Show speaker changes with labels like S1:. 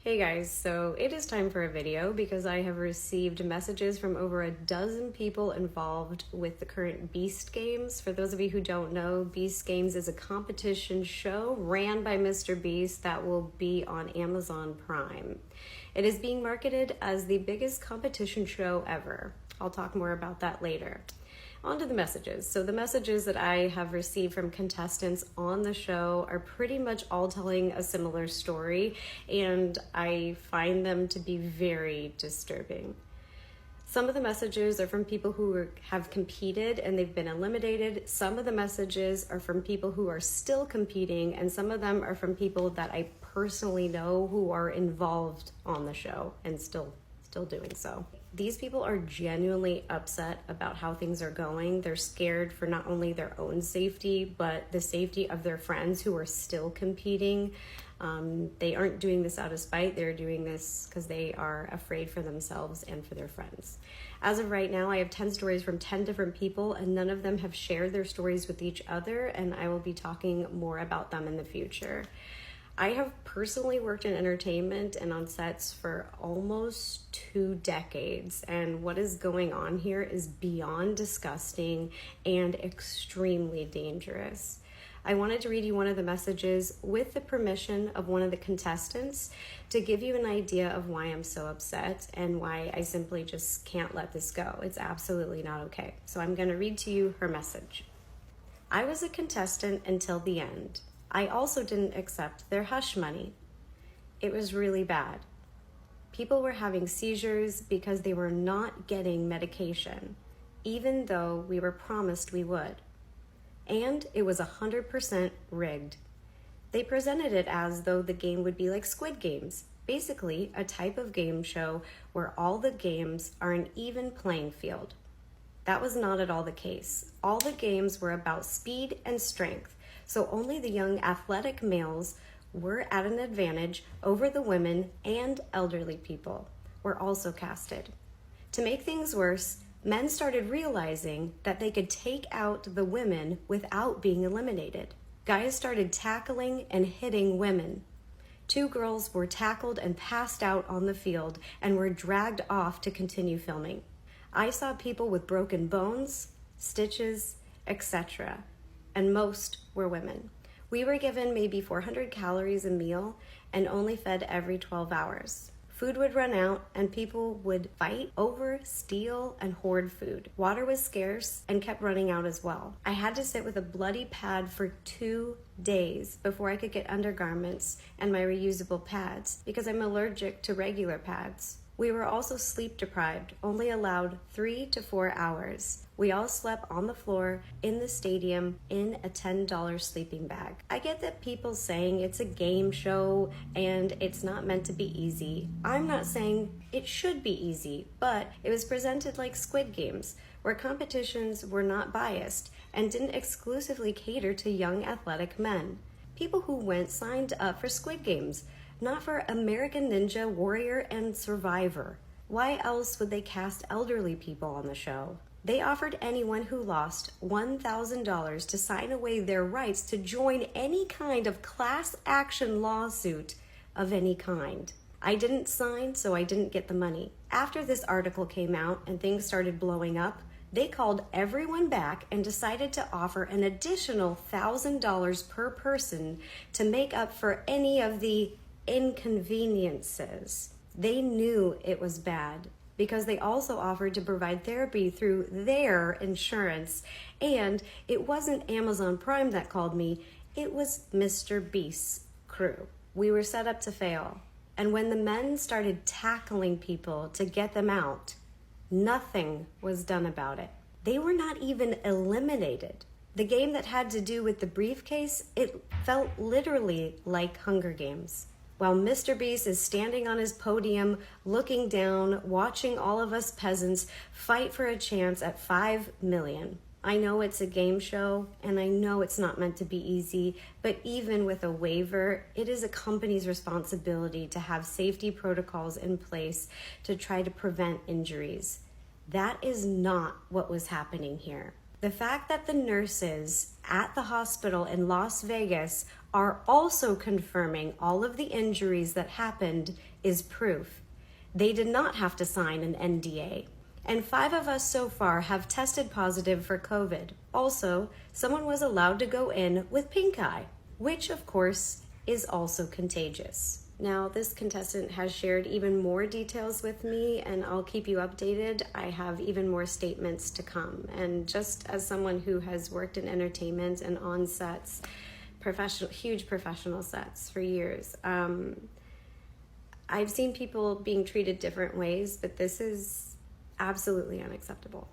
S1: Hey guys, so it is time for a video because I have received messages from over a dozen people involved with the current Beast Games. For those of you who don't know, Beast Games is a competition show ran by MrBeast that will be on Amazon Prime. It is being marketed as the biggest competition show ever. I'll talk more about that later. On to the messages. So the messages that I have received from contestants on the show are pretty much all telling a similar story, and I find them to be very disturbing. Some of the messages are from people who have competed and they've been eliminated. Some of the messages are from people who are still competing, and some of them are from people that I personally know who are involved on the show and still doing so. These people are genuinely upset about how things are going. They're scared for not only their own safety, but the safety of their friends who are still competing. They aren't doing this out of spite. They're doing this because they are afraid for themselves and for their friends. As of right now, I have 10 stories from 10 different people, and none of them have shared their stories with each other, and I will be talking more about them in the future. I have personally worked in entertainment and on sets for almost 2 decades, and what is going on here is beyond disgusting and extremely dangerous. I wanted to read you one of the messages with the permission of one of the contestants to give you an idea of why I'm so upset and why I simply just can't let this go. It's absolutely not okay. So I'm going to read to you her message. I was a contestant until the end. I also didn't accept their hush money. It was really bad. People were having seizures because they were not getting medication, even though we were promised we would. And it was 100% rigged. They presented it as though the game would be like Squid Games, basically a type of game show where all the games are an even playing field. That was not at all the case. All the games were about speed and strength, so only the young athletic males were at an advantage over the women, and elderly people were also casted. To make things worse, men started realizing that they could take out the women without being eliminated. Guys started tackling and hitting women. 2 girls were tackled and passed out on the field and were dragged off to continue filming. I saw people with broken bones, stitches, etc., and most were women. We were given maybe 400 calories a meal and only fed every 12 hours. Food would run out and people would fight over, steal, and hoard food. Water was scarce and kept running out as well. I had to sit with a bloody pad for 2 days before I could get undergarments and my reusable pads because I'm allergic to regular pads. We were also sleep deprived, only allowed 3 to 4 hours. We all slept on the floor in the stadium in a $10 sleeping bag. I get that people saying it's a game show and it's not meant to be easy. I'm not saying it should be easy, but it was presented like Squid Games, where competitions were not biased and didn't exclusively cater to young athletic men. People who went signed up for Squid Games, not for American Ninja Warrior and Survivor. Why else would they cast elderly people on the show? They offered anyone who lost $1,000 to sign away their rights to join any kind of class action lawsuit of any kind. I didn't sign, so I didn't get the money. After this article came out and things started blowing up, they called everyone back and decided to offer an additional $1,000 per person to make up for any of the inconveniences. They knew it was bad because they also offered to provide therapy through their insurance, and it wasn't Amazon Prime that called me, it was MrBeast's crew. We were set up to fail, and when the men started tackling people to get them out, nothing was done about it. They were not even eliminated. The game that had to do with the briefcase, it felt literally like Hunger Games. While MrBeast is standing on his podium, looking down, watching all of us peasants fight for a chance at 5 million. I know it's a game show, and I know it's not meant to be easy, but even with a waiver, it is a company's responsibility to have safety protocols in place to try to prevent injuries. That is not what was happening here. The fact that the nurses at the hospital in Las Vegas are also confirming all of the injuries that happened is proof. They did not have to sign an NDA. And 5 of us so far have tested positive for COVID. Also, someone was allowed to go in with pink eye, which of course is also contagious. Now, this contestant has shared even more details with me, and I'll keep you updated. I have even more statements to come. And just as someone who has worked in entertainment and on sets, huge professional sets for years, I've seen people being treated different ways, but this is absolutely unacceptable.